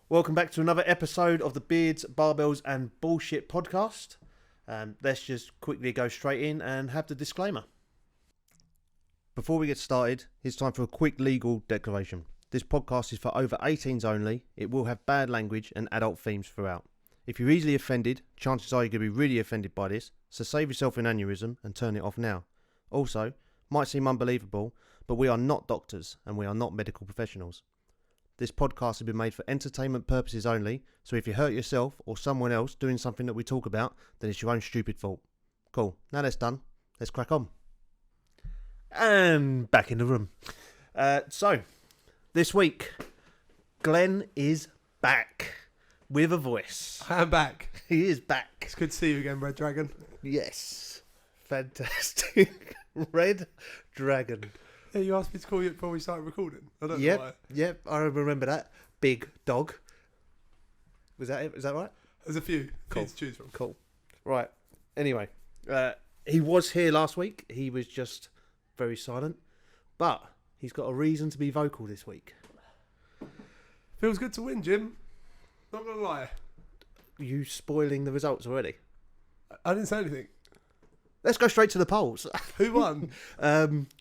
Welcome back to another episode of the Beards, Barbells and Bullshit podcast. Let's just quickly go straight in and have the disclaimer. Before we get started, it's time for a quick legal declaration. This podcast is for over 18s only. It will have bad language and adult themes throughout. If you're easily offended, chances are you're going to be really offended by this, so save yourself an aneurysm and turn it off now. Also, might seem unbelievable, but we are not doctors and we are not medical professionals. This podcast has been made for entertainment purposes only, so if you hurt yourself or someone else doing something that we talk about, then it's your own stupid fault. Cool, now that's done, let's crack on. And back in the room. So, this week, Glenn is back with a voice. I am back. He is back. It's good to see you again, Red Dragon. Yes, fantastic. Red Dragon. Yeah, you asked me to call you before we started recording. I don't know why. Yep, I remember that. Big dog. Was that it? Is that right? There's a few Cool. to choose from. Cool. Right. Anyway, he was here last week. He was just very silent. But he's got a reason to be vocal this week. Feels good to win, Jim. Not going to lie. You spoiling the results already? I didn't say anything. Let's go straight to the polls. Who won?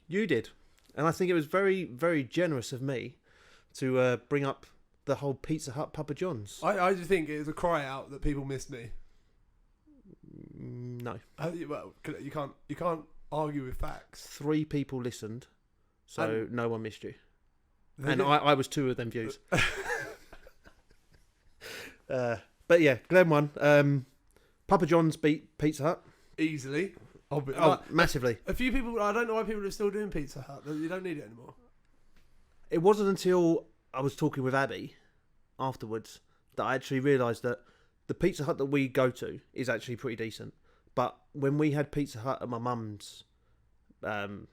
You did. And I think it was very, very generous of me to bring up the whole Pizza Hut Papa John's. I just think it was a cry out that people missed me. No. Well, you can't argue with facts. 3 people listened, so no one missed you. They And did- I was 2 of them views. But yeah, Glenn won. Papa John's beat Pizza Hut. easily. Massively. A few people. I don't know why people are still doing Pizza Hut. You don't need it anymore. It wasn't until I was talking with Abby afterwards that I actually realised that the Pizza Hut that we go to is actually pretty decent. But when we had Pizza Hut at my mum's 2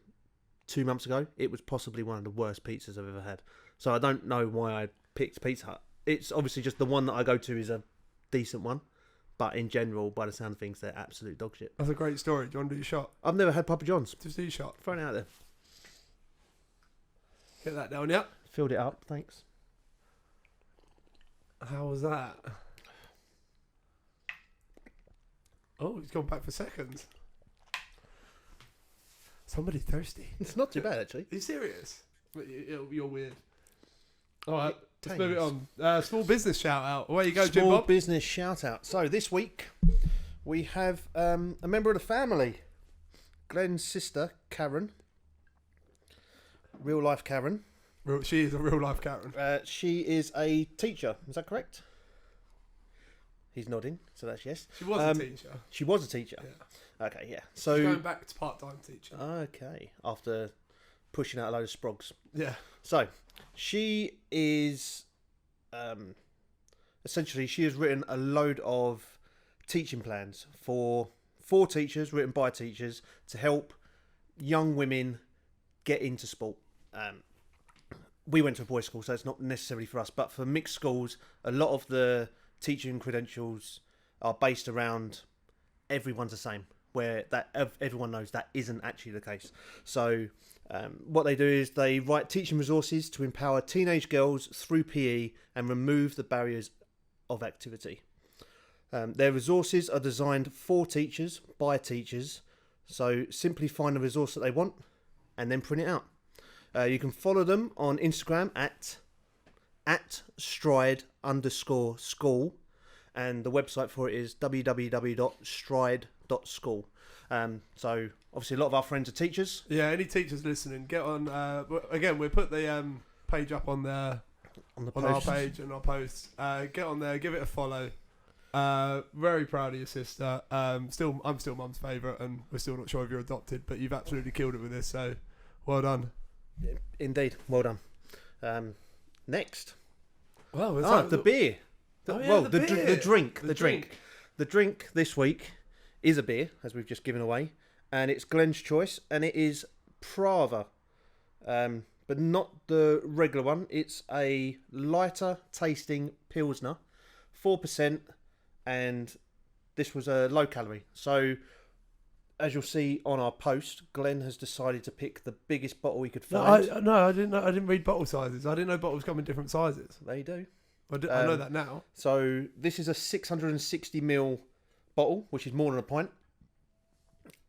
months ago, it was possibly one of the worst pizzas I've ever had. So I don't know why I picked Pizza Hut. It's obviously just the one that I go to is a decent one. But in general, by the sound of things, they're absolute dog shit. That's a great story. Do you want to do your shot? I've never had Papa John's. Just do your shot. Throwing it out there. Get that down, yeah. Filled it up, thanks. How was that? Oh, he's gone back for seconds. Somebody thirsty. It's not too bad, actually. Are you serious? You're weird. All right, let's Thanks. move it on. Small business shout out. Away you go, Jim Small Bob. business shout out. So this week we have a member of the family, Glenn's sister Karen, real life Karen. She is a real life Karen. She is a teacher. Is that correct? He's nodding, so that's yes. She was a teacher. She was a teacher. Yeah. Okay, yeah. So She's going back to part-time teacher. okay, after pushing out a load of sprogs. Yeah. So, she is, essentially, she has written a load of teaching plans for teachers, written by teachers, to help young women get into sport. We went to a boys' school, so it's not necessarily for us, but for mixed schools, a lot of the teaching credentials are based around everyone's the same, where that everyone knows that isn't actually the case. So what they do is they write teaching resources to empower teenage girls through PE and remove the barriers of activity. Their resources are designed for teachers, by teachers, so simply find the resource that they want and then print it out. You can follow them on Instagram at stride_school, and the website for it is www.stride.school. So obviously a lot of our friends are teachers. Yeah, any teachers listening, get on. Again, we'll put the page up on our page and our posts. Get on there, give it a follow. Very proud of your sister. I'm still mum's favourite, and we're still not sure if you're adopted, but you've absolutely killed it with this. So well done. Indeed, well done. Next, Well, the beer. The drink. The drink this week is a beer, as we've just given away, and it's Glenn's choice, and it is Prava, but not the regular one. It's a lighter tasting Pilsner, 4%, and this was a low calorie. So as you'll see on our post, Glenn has decided to pick the biggest bottle he could find. I didn't know. I didn't read bottle sizes. I didn't know bottles come in different sizes. They do. I know that now. So this is a 660ml bottle, which is more than a pint.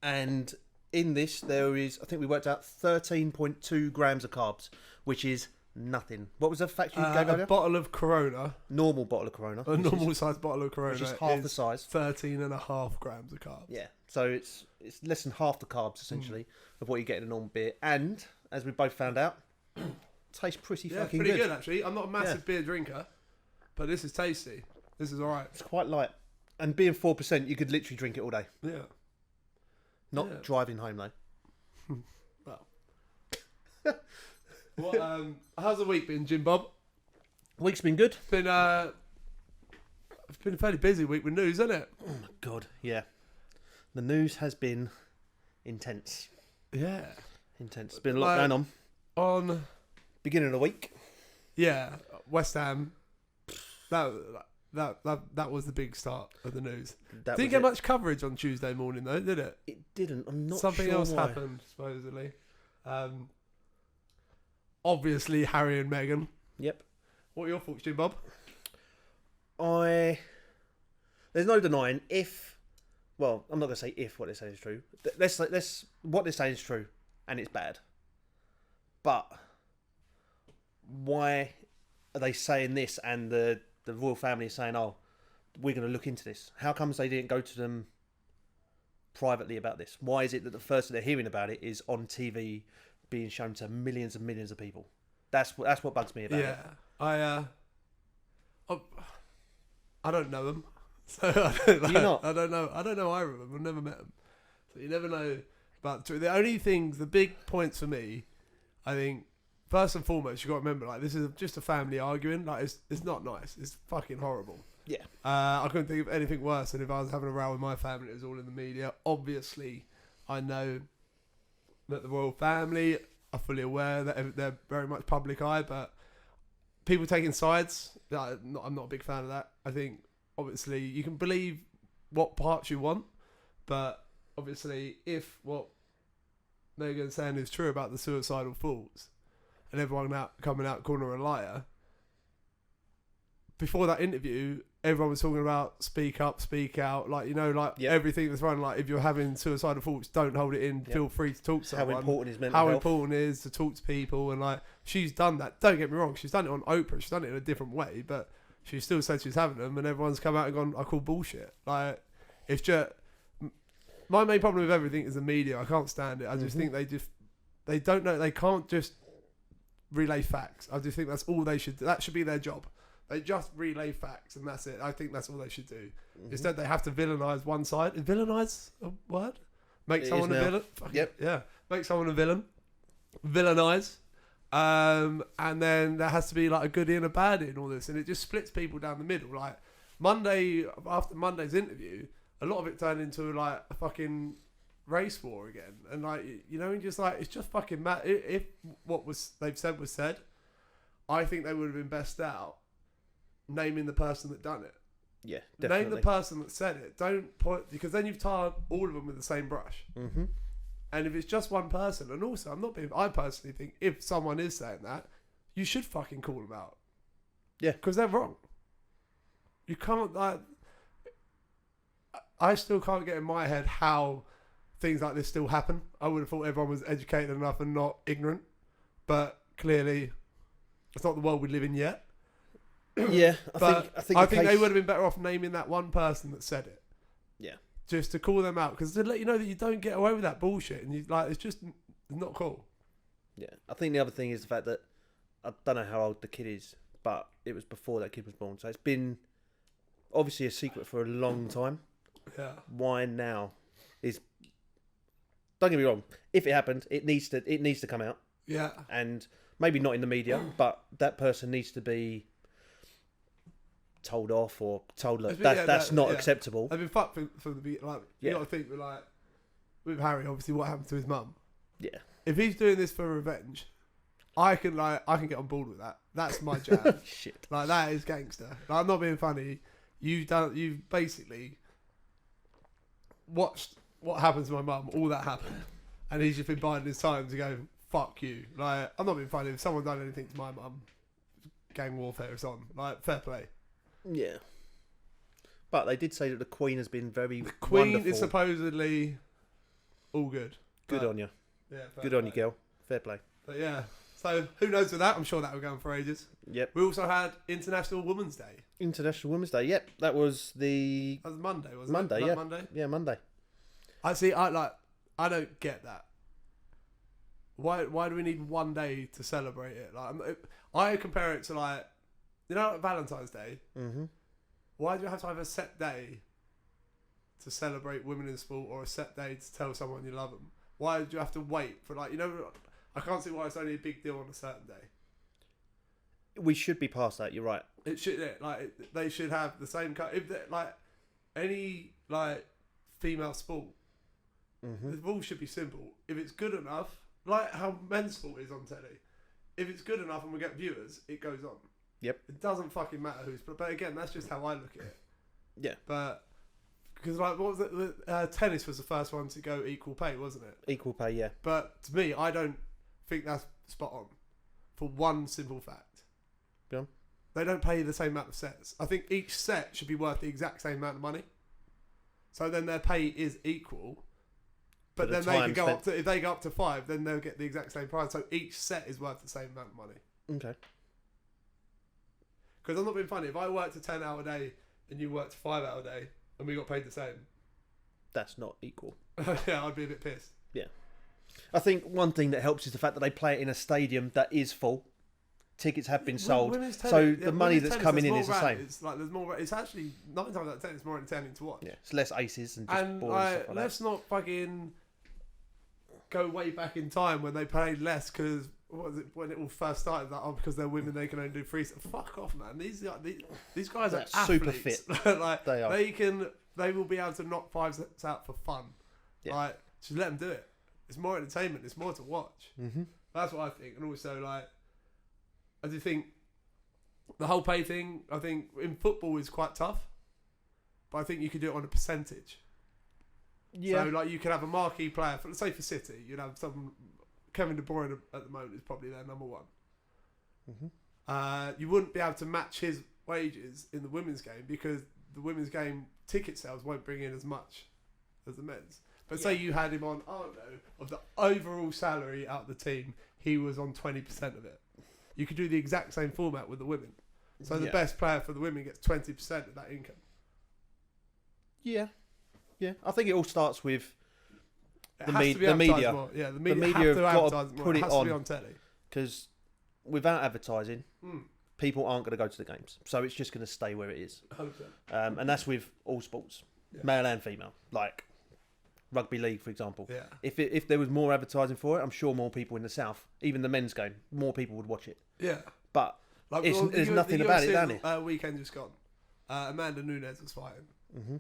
And in this, there is, I think we worked out 13.2 grams of carbs, which is nothing. What was the fact you gave earlier? A bottle of Corona. Normal bottle of Corona. A normal sized bottle of Corona. Which is half the size. 13.5 grams of carbs. Yeah. So it's less than half the carbs, essentially, of what you get in a normal beer. And, as we both found out, tastes pretty fucking good. Pretty good, actually. I'm not a massive beer drinker, but this is tasty. This is alright. It's quite light. And being 4%, you could literally drink it all day. Yeah. Not driving home, though. Well. How's the week been, Jim Bob? Week's been good. It's been a fairly busy week with news, hasn't it? Oh, my God. Yeah. The news has been intense. Yeah. Intense. There's been a lot going on. On beginning of the week. Yeah. West Ham. That was the big start of the news. Didn't get much coverage on Tuesday morning though, did it? It didn't. I'm not Something sure else why. happened, supposedly. Obviously Harry and Meghan. Yep. What are your thoughts, Jim Bob? There's no denying well, I'm not going to say if what they say is true. Let's what they say is true, and it's bad. But why are they saying this, and the royal family is saying, "Oh, we're going to look into this"? How comes they didn't go to them privately about this? Why is it that the first that they're hearing about it is on TV, being shown to millions and millions of people? That's what bugs me about it. Yeah, I don't know them. So You're not? I don't know either of them. I've never met them, so you never know about the only things. The big points for me, I think, first and foremost, you got to remember, like, this is just a family arguing. Like, it's not nice. It's fucking horrible. Yeah. I couldn't think of anything worse than if I was having a row with my family. It was all in the media. Obviously, I know that the royal family are fully aware that they're very much public eye, but people taking sides, I'm not a big fan of that. I think, obviously, you can believe what parts you want, but obviously, if what Meghan's saying is true about the suicidal thoughts, and everyone coming out calling her a liar, before that interview, everyone was talking about speak up, speak out, everything that's running. Like, if you're having suicidal thoughts, don't hold it in. Feel free to talk to someone. How important is mental health? How important it is to talk to people, and like, she's done that. Don't get me wrong, she's done it on Oprah. She's done it in a different way, but she still said she's having them, and everyone's come out and gone, I call bullshit. Like, it's just, my main problem with everything is the media. I can't stand it. I just think they don't know. They can't just relay facts. I just think that's all they should do. That should be their job. They just relay facts, and that's it. I think that's all they should do. Instead, they have to villainize one side. Is villainize a word? Make someone a villain? Yep. Yeah. Make someone a villain. Villainize. And then there has to be like a goodie and a baddie in all this, and it just splits people down the middle. Like, after Monday's interview, a lot of it turned into like a fucking race war again, and like, you know, and just like, it's just fucking mad. If what they've said was said, I think they would have been best out naming the person that done it. Yeah, definitely. Name the person that said it. Don't put, because then you've tarred all of them with the same brush. Mm-hmm. And if it's just one person, and also I personally think if someone is saying that, you should fucking call them out. Yeah, because they're wrong. You can't, like, I still can't get in my head how things like this still happen. I would have thought everyone was educated enough and not ignorant, but clearly it's not the world we live in yet. Yeah, I think they would have been better off naming that one person that said it. Yeah, just to call them out, because to let you know that you don't get away with that bullshit, and you like, it's just not cool. Yeah, I think the other thing is the fact that I don't know how old the kid is, but it was before that kid was born, so it's been obviously a secret for a long time. Yeah. Why now? Don't get me wrong. If it happened, it needs to come out. Yeah. And maybe not in the media, but that person needs to be told off or told, look, that's not acceptable. I've been fucked from the beginning. Like, you got to think with Harry, obviously, what happened to his mum. Yeah. If he's doing this for revenge, I can get on board with that. That's my jam. Shit. Like, that is gangster. Like, I'm not being funny. You've basically watched what happened to my mum. All that happened, and he's just been biding his time to go, fuck you. Like, I'm not being funny. If someone done anything to my mum, gang warfare is on. Like, fair play. Yeah. But they did say that the Queen has been very The Queen wonderful. is supposedly all good. Good on you. Yeah, good on you, girl. Fair play. But yeah, so who knows with that? I'm sure that will go on for ages. Yep. We also had International Women's Day. International Women's Day. Yep, that was Monday, wasn't Monday, it? yeah. Monday. Yeah, Monday. I don't get that. Why do we need one day to celebrate it? Like, I compare it to, like, you know, like Valentine's Day. Mm-hmm. Why do you have to have a set day to celebrate women in sport, or a set day to tell someone you love them? Why do you have to wait for, like, you know? I can't see why it's only a big deal on a certain day. We should be past that. You're right. It should, they should have the same if like any like female sport. Mm-hmm. The rules should be simple. If it's good enough, like how men's sport is on telly, if it's good enough and we get viewers, it goes on. Yep. It doesn't fucking matter who's. But again, that's just how I look at it. Yeah. But because, like, what was it? Tennis was the first one to go equal pay, wasn't it? Equal pay, yeah. But to me, I don't think that's spot on. For one simple fact. Yeah. They don't pay the same amount of sets. I think each set should be worth the exact same amount of money. So then their pay is equal. But then they can go up to, if they go up to 5, then they'll get the exact same price. So each set is worth the same amount of money. Okay. Because I'm not being funny. If I worked a 10-hour day and you worked a 5-hour day and we got paid the same, that's not equal. yeah, I'd be a bit pissed. Yeah. I think one thing that helps is the fact that they play it in a stadium that is full. Tickets have been sold, so the money that's coming in is the same. It's like there's more. It's actually 9 times out of 10, it's more entertaining to watch. Yeah, it's less aces and just boring stuff like let's not fucking go way back in time when they paid less because when it all first started, like, because they're women they can only do 3. Fuck off, man. These guys are super athletes. fit. Like they are. They will be able to knock 5 sets out for fun. Yeah. Like, just let them do it. It's more entertainment. It's more to watch. Mm-hmm. That's what I think. And also, like, I do think the whole pay thing, I think in football is quite tough, but I think you could do it on a percentage. Yeah. So, like, you could have a marquee player, let's say for City, you'd have Kevin De Bruyne at the moment is probably their number one. Mm-hmm. You wouldn't be able to match his wages in the women's game because the women's game ticket sales won't bring in as much as the men's. But say you had him on, I don't know, of the overall salary out of the team, he was on 20% of it. You could do the exact same format with the women. So the best player for the women gets 20% of that income. Yeah. Yeah. I think it all starts with the media. More. Yeah, the media have to advertise more. Put it has to be on telly. Because without advertising, people aren't going to go to the games. So it's just going to stay where it is. 100%. And that's with all sports, male and female. Like rugby league, for example. Yeah. If there was more advertising for it, I'm sure more people in the south, even the men's game, more people would watch it. Yeah. But there's nothing about it down here. Weekend just gone. Amanda Nunes was fighting. Mm-hmm.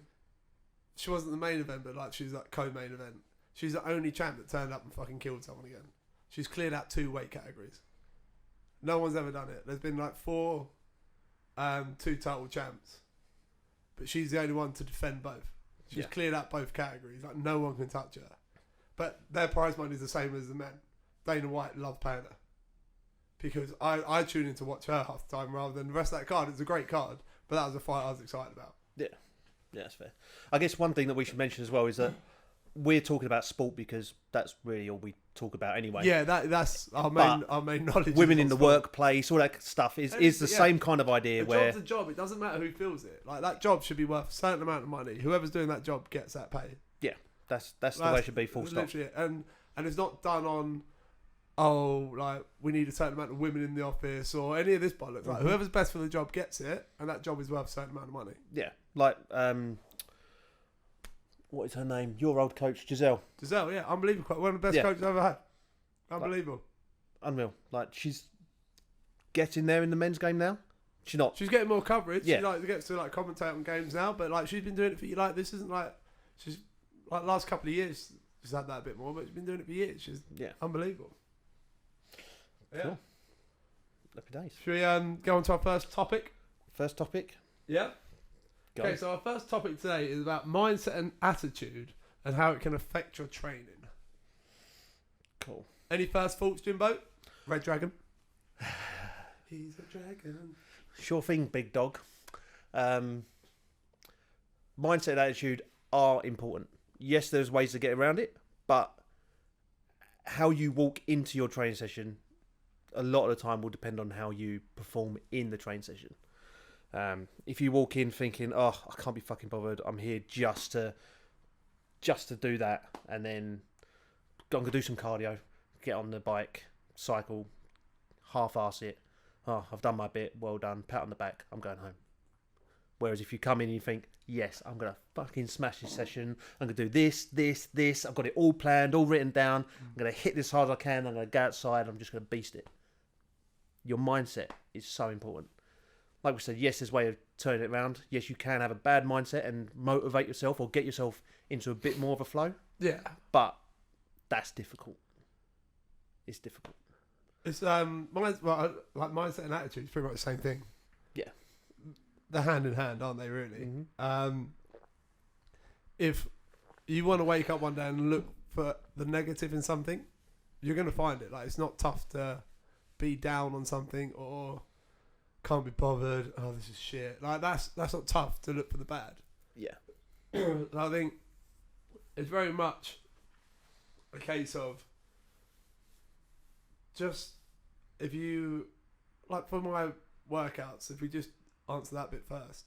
She wasn't the main event, but like she's like co-main event. She's the only champ that turned up and fucking killed someone again. She's cleared out 2 weight categories. No one's ever done it. There's been like 4 2 title champs, but she's the only one to defend both. She's cleared out both categories. Like, no one can touch her. But their prize money is the same as the men. Dana White loved paying her. Because I tune in to watch her half the time rather than the rest of that card. It's a great card, but that was a fight I was excited about. Yeah. Yeah, that's fair. I guess one thing that we should mention as well is that we're talking about sport because that's really all we talk about anyway. Yeah, that's our main knowledge. Women in the workplace, all that stuff is the same kind of idea. A where job's a job. It doesn't matter who fills it. Like, that job should be worth a certain amount of money. Whoever's doing that job gets that pay. Yeah, that's the way it should be. Full stop. And it's not done on like we need a certain amount of women in the office or any of this bollocks. Like, whoever's best for the job gets it, and that job is worth a certain amount of money. Yeah, like what is her name? Your old coach, Giselle. Giselle, yeah, unbelievable. One of the best coaches I've ever had. Unbelievable. Like, unreal. Like, she's getting there in the men's game now. She's not. She's getting more coverage. Yeah. She like gets to like commentate on games now, but like she's been doing it for like this isn't like she's like last couple of years she's had that a bit more, but she's been doing it for years. She's unbelievable. Yeah. Cool. Happy days. Should we go on to our first topic? First topic? Yeah. Okay, so our first topic today is about mindset and attitude and how it can affect your training. Cool. Any first thoughts, Jimbo? Red Dragon? He's a dragon. Sure thing, big dog. Mindset and attitude are important. Yes, there's ways to get around it, but how you walk into your training session a lot of the time will depend on how you perform in the training session. If you walk in thinking, oh, I can't be fucking bothered, I'm here just to do that, and then I'm going to do some cardio, get on the bike, cycle, half-arse it, oh, I've done my bit, well done, pat on the back, I'm going home. Whereas if you come in and you think, yes, I'm going to fucking smash this session, I'm going to do this, I've got it all planned, all written down, I'm going to hit this hard as I can, I'm going to go outside, I'm just going to beast it. Your mindset is so important. Like we said, yes, there's a way of turning it around. Yes, you can have a bad mindset and motivate yourself or get yourself into a bit more of a flow. Yeah. But that's difficult. It's difficult. It's mindset and attitude is pretty much the same thing. Yeah. They're hand in hand, aren't they, really? Mm-hmm. If you want to wake up one day and look for the negative in something, you're going to find it. Like, it's not tough to be down on something or can't be bothered. Oh, this is shit. Like, that's not tough to look for the bad. Yeah. I think it's very much a case of just, if you, like for my workouts, if we just answer that bit first,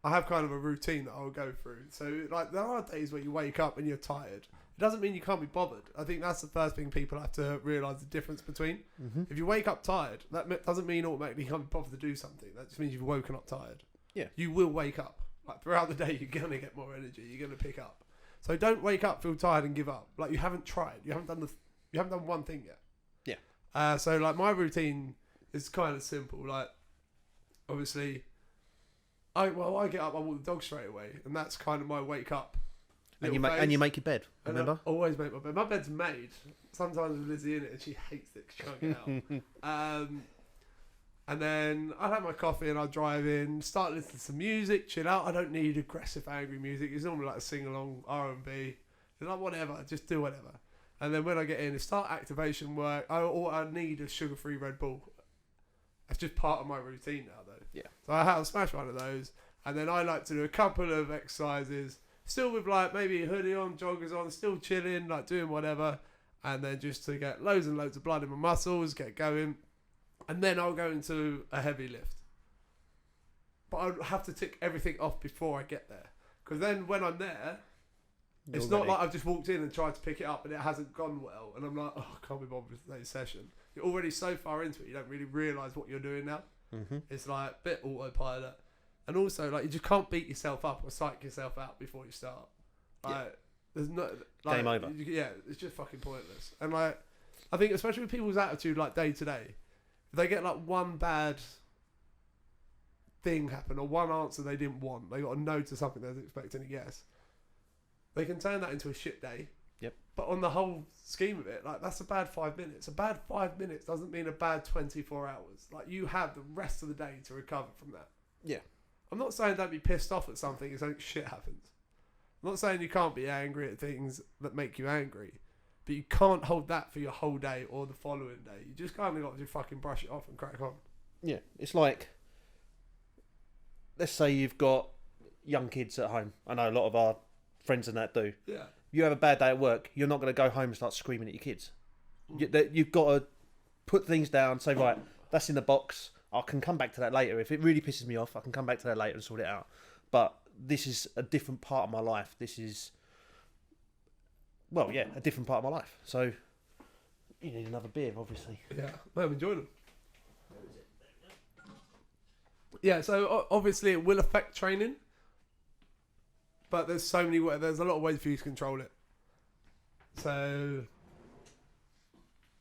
I have kind of a routine that I'll go through. So, like, there are days where you wake up and you're tired. It doesn't mean you can't be bothered. I think that's the first thing people have to realise the difference between. Mm-hmm. If you wake up tired, that doesn't mean automatically you can't be bothered to do something. That just means you've woken up tired. Yeah. You will wake up. Like, throughout the day, you're going to get more energy. You're going to pick up. So don't wake up, feel tired and give up. Like, you haven't tried. You haven't done one thing yet. Yeah. So, like, my routine is kind of simple. Like, obviously, I get up, I walk the dog straight away, and that's kind of my wake up. And you make your bed, remember? I always make my bed. My bed's made. Sometimes with Lizzie in it, and she hates it because she can't get out. And then I'll have my coffee and I'll drive in, start listening to some music, chill out. I don't need aggressive, angry music. It's normally like a sing-along R&B. It's like whatever, just do whatever. And then when I get in, it's start activation work. I need a sugar-free Red Bull. That's just part of my routine now, though. Yeah. So I have to smash one of those. And then I like to do a couple of exercises, still with like maybe a hoodie on, joggers on, still chilling, like doing whatever. And then just to get loads and loads of blood in my muscles, get going. And then I'll go into a heavy lift. But I'll have to tick everything off before I get there. Because then when I'm there, it's not like I've just walked in and tried to pick it up and it hasn't gone well. And I'm like, oh, I can't be bothered with today's session. You're already so far into it, you don't really realise what you're doing now. Mm-hmm. It's like a bit autopilot. And also, like, you just can't beat yourself up or psych yourself out before you start. Like, there's no... Like, game over. Yeah, it's just fucking pointless. And, like, I think especially with people's attitude, like, day to day, if they get, like, one bad thing happen or one answer they didn't want, they got a no to something they was expecting a yes, they can turn that into a shit day. Yep. But on the whole scheme of it, like, that's a bad 5 minutes. A bad 5 minutes doesn't mean a bad 24 hours. Like, you have the rest of the day to recover from that. Yeah. I'm not saying don't be pissed off at something if something shit happens. I'm not saying you can't be angry at things that make you angry. But you can't hold that for your whole day or the following day. You just kind of got to fucking brush it off and crack on. Yeah. It's like, let's say you've got young kids at home. I know a lot of our friends and that do. Yeah. You have a bad day at work, you're not going to go home and start screaming at your kids. You've got to put things down, say, right, that's in the box. I can come back to that later. If it really pisses me off, I can come back to that later and sort it out. But this is a different part of my life. This is, well, yeah, a different part of my life. So you need another beer, obviously. Yeah, I'm enjoying them. Yeah, so obviously it will affect training. But there's so many ways. There's a lot of ways for you to control it. So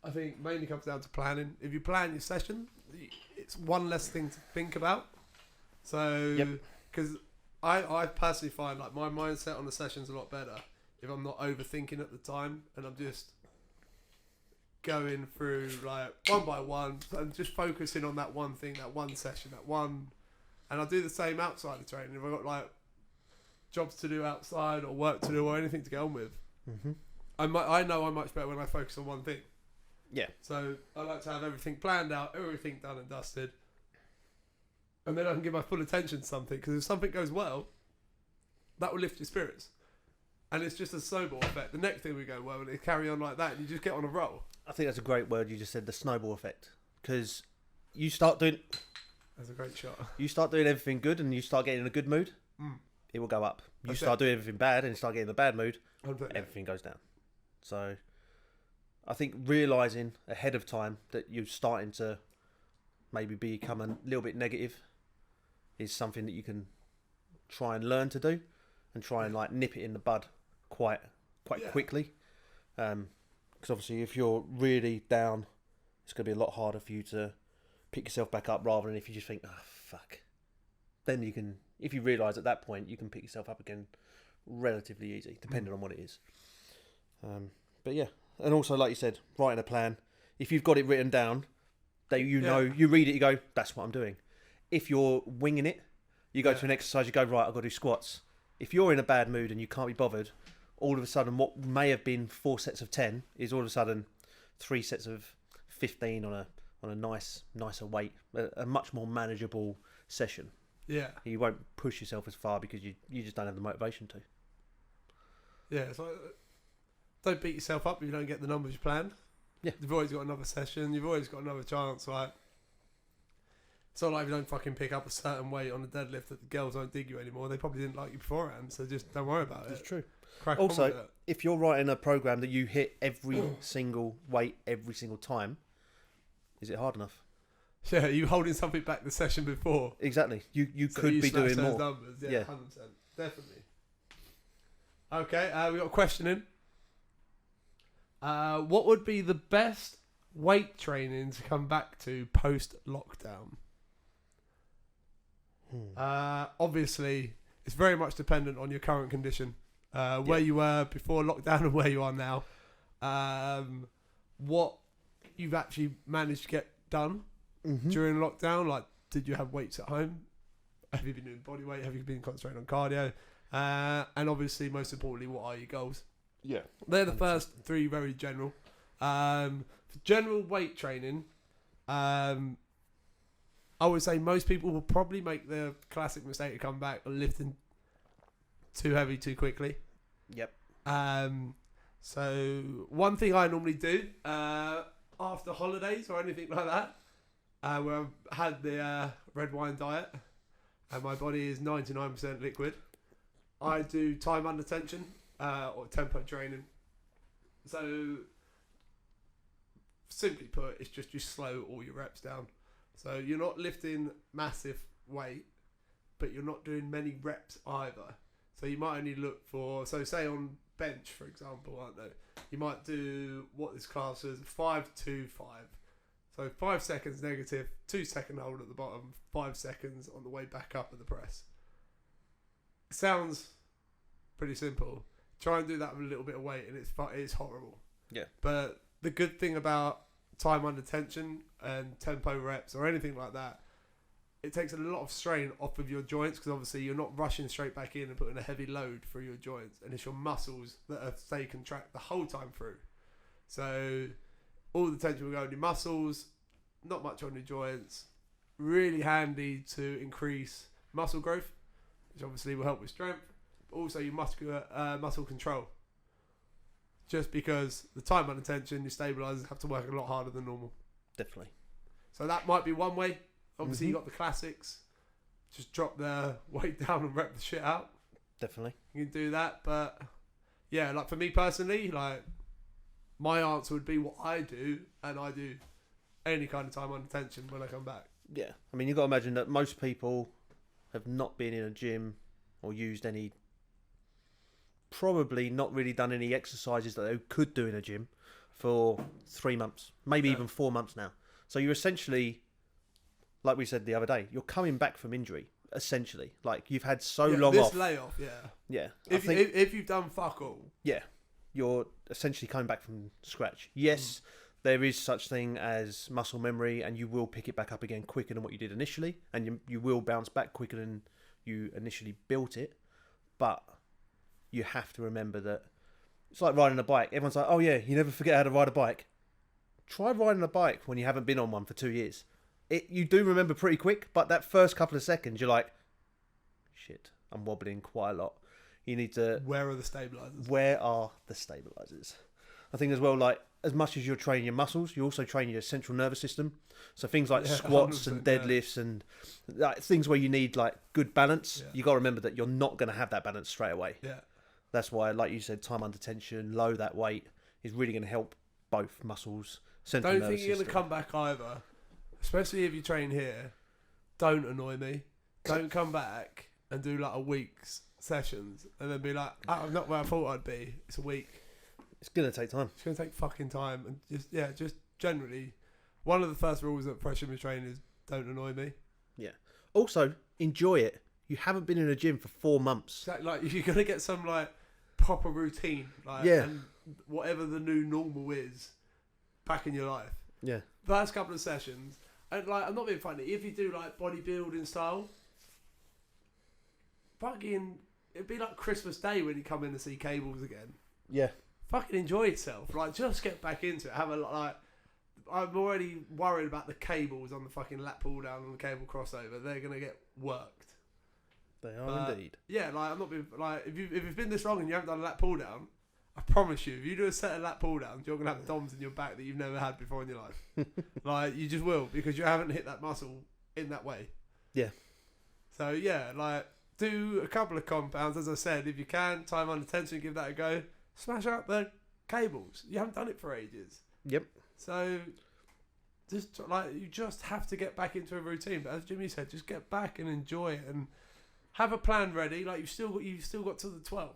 I think mainly comes down to planning. If you plan your session, it's one less thing to think about. So, because I personally find like my mindset on the session's a lot better if I'm not overthinking at the time and I'm just going through like one by one and just focusing on that one thing, that one session, that one. And I'll do the same outside of training. If I've got like jobs to do outside or work to do or anything to get on with, I know I'm much better when I focus on one thing. Yeah. So I like to have everything planned out, everything done and dusted. And then I can give my full attention to something, because if something goes well, that will lift your spirits. And it's just a snowball effect. The next thing we go well, and it carry on like that, and you just get on a roll. I think that's a great word you just said, the snowball effect. Because you start doing... That's a great shot. You start doing everything good and you start getting in a good mood, it will go up. You start doing everything bad and you start getting in a bad mood, everything goes down. So I think realising ahead of time that you're starting to maybe become a little bit negative is something that you can try and learn to do and try and like nip it in the bud quite quickly. Because obviously if you're really down, it's going to be a lot harder for you to pick yourself back up, rather than if you just think, oh fuck, then you can, if you realise at that point, you can pick yourself up again relatively easy, depending on what it is. But yeah, and also like you said, writing a plan. If you've got it written down, that you know, you read it, you go, that's what I'm doing. If you're winging it, you go to an exercise, you go, right, I've got to do squats. If you're in a bad mood and you can't be bothered, all of a sudden what may have been 4 sets of 10 is all of a sudden 3 sets of 15 on a nicer weight, a much more manageable session. Yeah. You won't push yourself as far because you just don't have the motivation to. Yeah, it's like, don't beat yourself up if you don't get the numbers you planned. Yeah. You've always got another session, you've always got another chance, like, it's not like if you don't fucking pick up a certain weight on a deadlift that the girls won't dig you anymore. They probably didn't like you beforehand, so just don't worry about it. It's true. Crack also, on with it. if you're writing a program that you hit every single weight every single time, is it hard enough? Yeah, you holding something back the session before. Exactly. You so could you be smash doing those more. Numbers. Yeah, 100%. Definitely. Okay, we got a question in. What would be the best weight training to come back to post-lockdown? Obviously, it's very much dependent on your current condition. Where you were before lockdown and where you are now. What you've actually managed to get done during lockdown. Like, did you have weights at home? Have you been doing body weight? Have you been concentrating on cardio? And obviously, most importantly, what are your goals? Yeah. They're the first three, very general. For general weight training, I would say most people will probably make the classic mistake of coming back and lifting too heavy too quickly. Yep. So one thing I normally do after holidays or anything like that, where I've had the red wine diet and my body is 99% liquid, I do time under tension or tempo training. So simply put, it's just you slow all your reps down. So you're not lifting massive weight, but you're not doing many reps either. So you might only look for, so say on bench, for example, I don't know, you might do what is classed as 5-2-5. So 5 seconds negative, 2 second hold at the bottom, 5 seconds on the way back up at the press. It sounds pretty simple. Try and do that with a little bit of weight and it's horrible. Yeah. But the good thing about time under tension and tempo reps or anything like that, it takes a lot of strain off of your joints, because obviously you're not rushing straight back in and putting a heavy load through your joints, and it's your muscles that stay contract the whole time through. So all the tension will go on your muscles, not much on your joints. Really handy to increase muscle growth, which obviously will help with strength, but also your muscle control. Just because the time under tension, your stabilizers have to work a lot harder than normal. Definitely. So that might be one way. Obviously, you got the classics. Just drop the weight down and rep the shit out. Definitely. You can do that. But yeah, like for me personally, like my answer would be what I do, and I do any kind of time under tension when I come back. Yeah. I mean, you've got to imagine that most people have not been in a gym or used any, probably not really done any exercises that they could do in a gym for 3 months, maybe even 4 months now. So you're essentially, like we said the other day, you're coming back from injury, essentially. Like, you've had so long off. This layoff, yeah. Yeah. If you've done fuck all. Yeah. You're essentially coming back from scratch. Yes, there is such thing as muscle memory, and you will pick it back up again quicker than what you did initially, and you will bounce back quicker than you initially built it. But you have to remember that it's like riding a bike. Everyone's like, oh yeah, you never forget how to ride a bike. try riding a bike when you haven't been on one for 2 years. You do remember pretty quick, but that first couple of seconds, you're like, shit, I'm wobbling quite a lot. You need to... Where are the stabilisers? Where are the stabilisers? I think as well, like, as much as you're training your muscles, you also train your central nervous system. So things like squats and deadlifts and like, things where you need like good balance. You got to remember that you're not going to have that balance straight away. Yeah. That's why, like you said, time under tension, low that weight is really going to help both muscles, central nervous system. Don't think you're going to come back either, especially if you train here. Don't annoy me. Don't come back and do like a week's sessions and then be like, oh, I'm not where I thought I'd be. It's a week. It's going to take time. It's going to take fucking time. And just generally, one of the first rules at Fresh Image Training is don't annoy me. Yeah. Also, enjoy it. You haven't been in a gym for 4 months. Like, you're going to get some, like, proper routine. Like, and whatever the new normal is back in your life. Yeah. First couple of sessions, and, like, I'm not being funny. If you do, like, bodybuilding style, fucking, it'd be like Christmas Day when you come in to see cables again. Yeah. Fucking enjoy yourself. Like, just get back into it. Have a like. I'm already worried about the cables on the fucking lat pull down and the cable crossover. They're gonna get worked. They are indeed. Yeah, like I'm not being like if you've been this long and you haven't done a lat pull down, I promise you, if you do a set of lat pull downs, you're gonna have DOMs in your back that you've never had before in your life. Like you just will because you haven't hit that muscle in that way. Yeah. So yeah, like do a couple of compounds as I said. If you can, time under tension, give that a go. Smash out the cables. You haven't done it for ages. Yep. So, just like you just have to get back into a routine. But as Jimmy said, just get back and enjoy it and have a plan ready. Like you've still got till the 12th.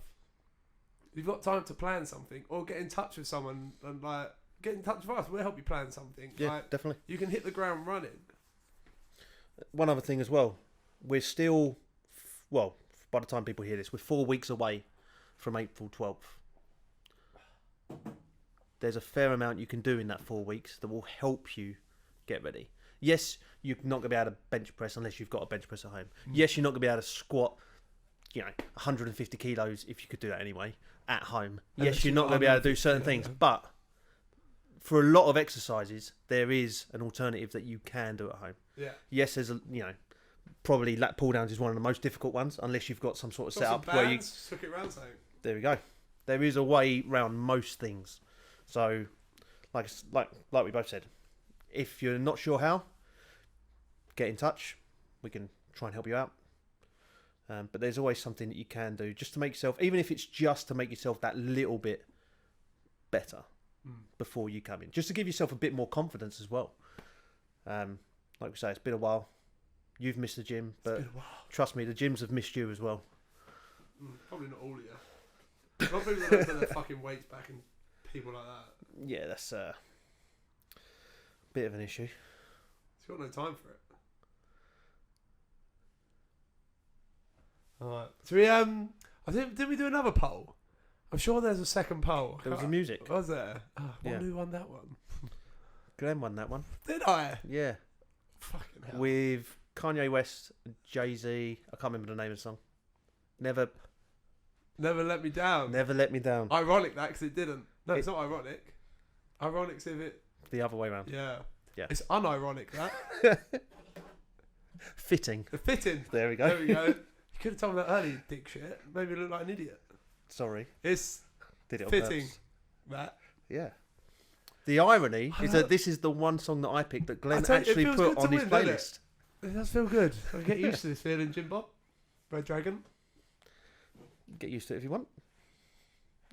You've got time to plan something or get in touch with someone and like get in touch with us. We'll help you plan something. Yeah, like, definitely. You can hit the ground running. One other thing as well, we're still, well, by the time people hear this, we're 4 weeks away from April 12th. There's a fair amount you can do in that 4 weeks that will help you get ready. Yes, you're not going to be able to bench press unless you've got a bench press at home. Yes, you're not going to be able to squat, 150 kilos if you could do that anyway at home. Yes, you're not going to be able to do certain things, but for a lot of exercises, there is an alternative that you can do at home. Yeah. Yes, there's probably lat pull downs is one of the most difficult ones unless you've got some sort of setup where you took it around something. There we go. There is a way around most things. So, like we both said, if you're not sure how, get in touch. We can try and help you out. But there's always something that you can do just to make yourself, even if it's just to make yourself that little bit better before you come in, just to give yourself a bit more confidence as well. Like we say, it's been a while. You've missed the gym, but trust me, the gyms have missed you as well. Probably not all of you. A lot of people don't put their fucking weights back and people like that. Yeah, that's a bit of an issue. He's got no time for it. Alright. So did we do another poll? I'm sure there's a second poll. There was the music. Was there? Oh, who won that one? Glenn won that one. Did I? Yeah. Fucking hell. With Kanye West, Jay-Z, I can't remember the name of the song. Never Let Me Down. Never Let Me Down. Ironic that, because it didn't. No, it's not ironic. Ironic's if it... The other way around. Yeah. Yeah. It's unironic, that. Fitting. Fitting. There we go. There we go. You could have told me that earlier, dick shit. Made me look like an idiot. Sorry. It's Did it on fitting. purpose. That. Yeah. The irony is that this is the one song that I picked that Glenn actually put on his playlist. It does feel good. I get used to this feeling, Jim Bob. Red Dragon. Get used to it if you want.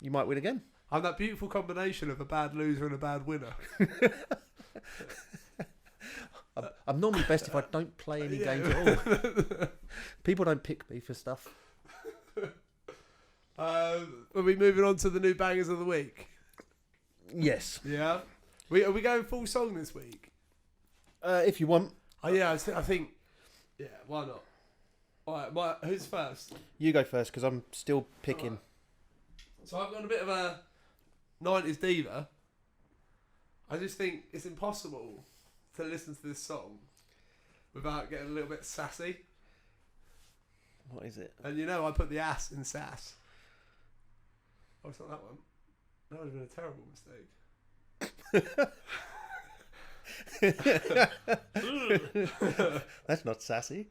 You might win again. I'm that beautiful combination of a bad loser and a bad winner. I'm normally best if I don't play any games at all. People don't pick me for stuff. Are we moving on to the new bangers of the week? Yes. Yeah. Are we going full song this week? If you want. Oh yeah, I think. Yeah, why not? All right, who's first? You go first because I'm still picking. Right. So I've got a bit of a 90s diva. I just think it's impossible to listen to this song without getting a little bit sassy. What is it? And I put the ass in sass. Oh, it's not that one. That would have been a terrible mistake. That's not sassy.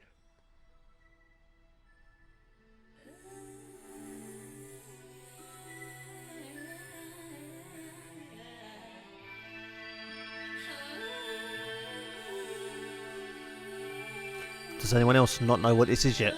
Does anyone else not know what this is yet?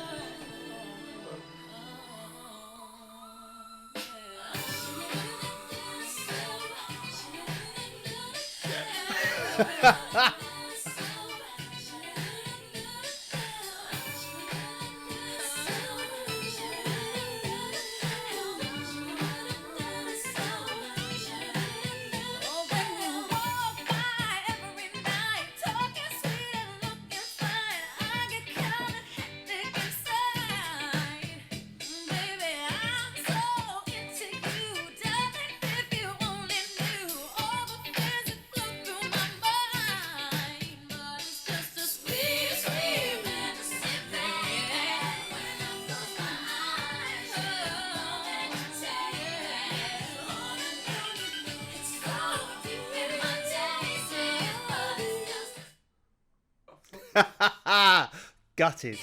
Gutted.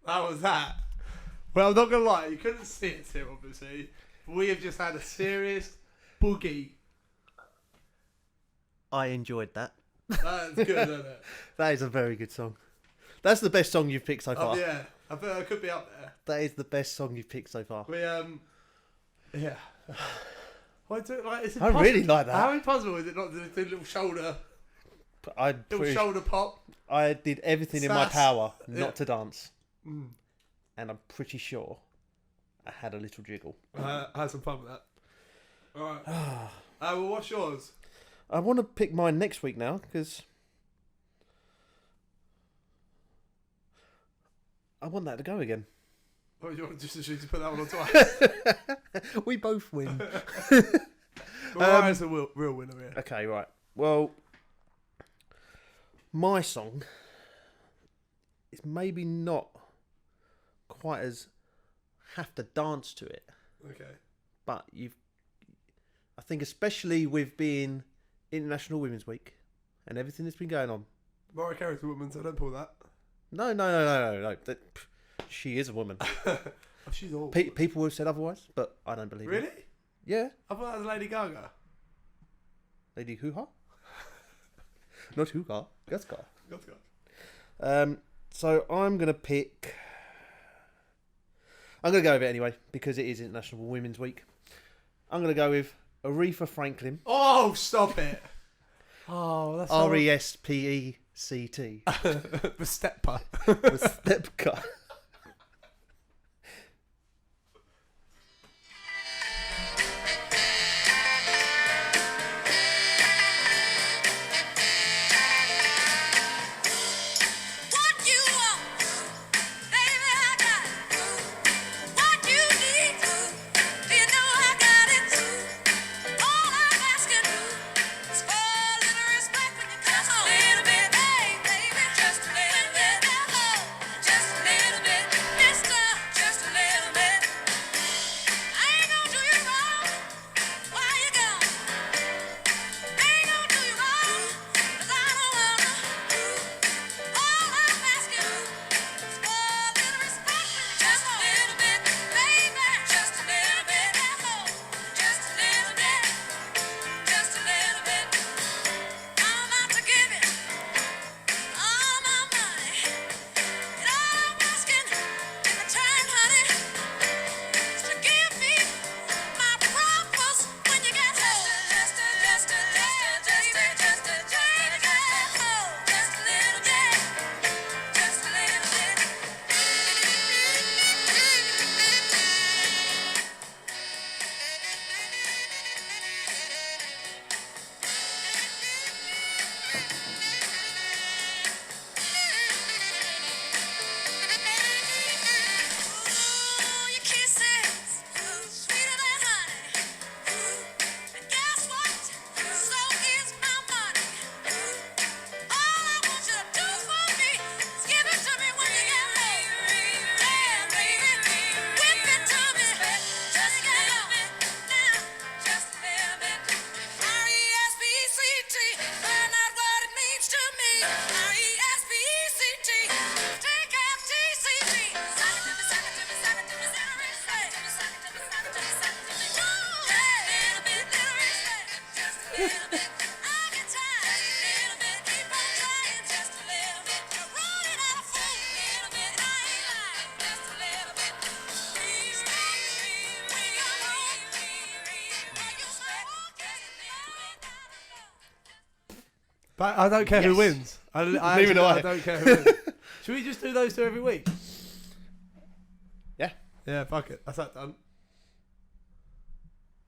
That was that. Well, I'm not going to lie, you couldn't see it here, obviously. We have just had a serious boogie. I enjoyed that. That's good, isn't it? That is a very good song. That's the best song you've picked so far. Yeah, I think I could be up there. That is the best song you've picked so far. We, yeah. I really like that. How impossible is it not the little shoulder, shoulder pop? I did everything in my power not to dance. Mm. And I'm pretty sure I had a little jiggle. I had some fun with that. Alright. Well, what's yours? I want to pick mine next week now, because I want that to go again. Oh, you want just to put that one on twice? We both win. Mariah's a real winner here. Okay, right. Well, my song is maybe not quite as have to dance to it. Okay. But I think especially with being International Women's Week and everything that's been going on. Mariah Carey's a woman, so don't pull that. No. She is a woman. Oh, she's all. People have said otherwise, but I don't believe it. Really? Yeah. I thought that was Lady Gaga. Lady Hoo-Ha? Not Hoo-Ha. Gaska. Gaga. So I'm going to pick... I'm going to go with it anyway, because it is International Women's Week. I'm going to go with Aretha Franklin. Oh, stop it. Oh, that's Respect. The stepper. The stepper. But I don't care who wins. I don't care who wins. Should we just do those two every week? Yeah. Yeah, fuck it. That's that done.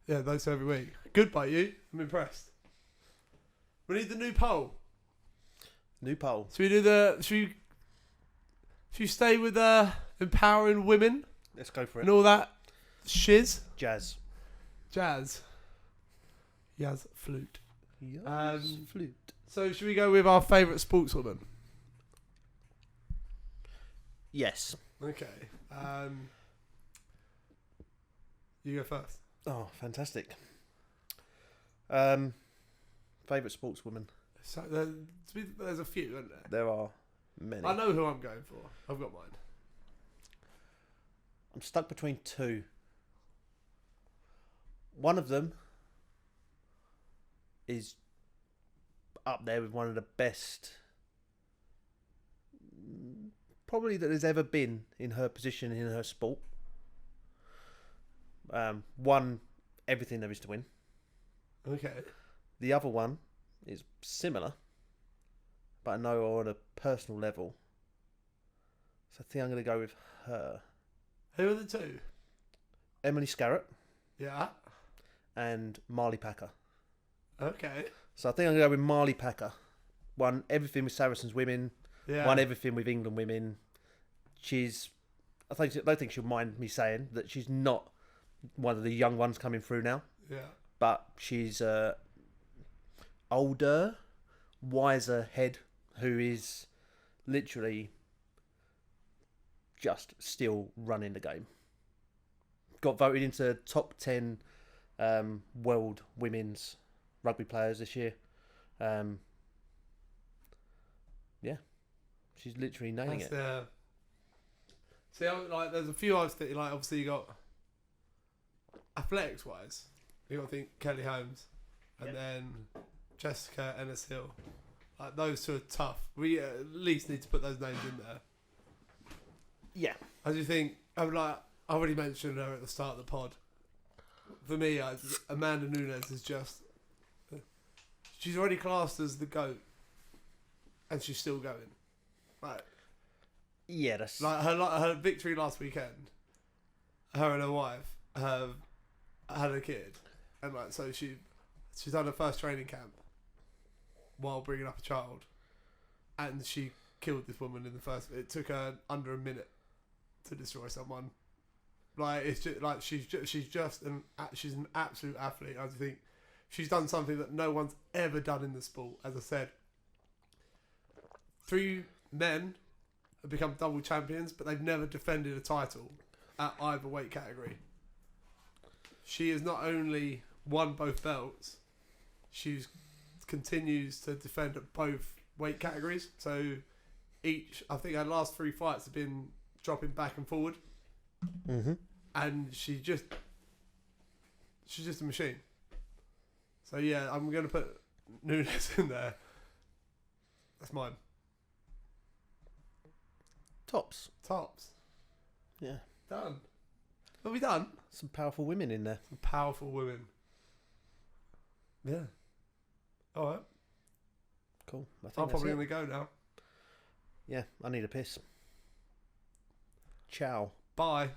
Yeah, those two every week. Good by you. I'm impressed. We need the new poll. New poll. Should we do the... Should you stay with empowering women? Let's go for it. And all that shiz? Jazz. Jazz. Yaz flute. Yaz flute. So should we go with our favourite sportswoman? Yes. Okay. You go first. Oh, fantastic. Favourite sportswoman? So there's a few, isn't there? There are many. I know who I'm going for. I've got mine. I'm stuck between two. One of them is up there with one of the best, probably that there's ever been in her position in her sport. Won everything there is to win. Okay. The other one is similar, but I know on a personal level. So I think I'm going to go with her. Who are the two? Emily Scarrett. Yeah. And Marley Packer. Okay. So I think I'm going to go with Marley Packer. Won everything with Saracens women. Yeah. Won everything with England women. I don't think she'll mind me saying that she's not one of the young ones coming through now. Yeah. but she's a older, wiser head who is literally just still running the game. Got voted into top 10 world women's rugby players this year. Yeah, she's literally nailing it. See, like, there's a few others that, like, obviously you got athletics wise, you got to think Kelly Holmes, and then Jessica Ennis-Hill. Like, those two are tough. We at least need to put those names in there. Yeah. I do think, I already mentioned her at the start of the pod. For me, Amanda Nunes is just, she's already classed as the GOAT, and she's still going. Like, yeah, that's like her victory last weekend. Her and her wife have had a kid, and like, so she's done her first training camp while bringing up a child, and she killed this woman in the first. It took her under a minute to destroy someone. Like, it's just like she's an absolute athlete. I think she's done something that no one's ever done in the sport. As I said, 3 men have become double champions, but they've never defended a title at either weight category. She has not only won both belts, she continues to defend at both weight categories. So each, I think her last 3 fights have been dropping back and forward. Mm-hmm. And she's just a machine. So yeah, I'm going to put Nunes in there. That's mine. Tops. Yeah. Done. Are we done? Some powerful women in there. Some powerful women. Yeah. All right. Cool. I think I'm probably going to go now. Yeah, I need a piss. Ciao. Bye.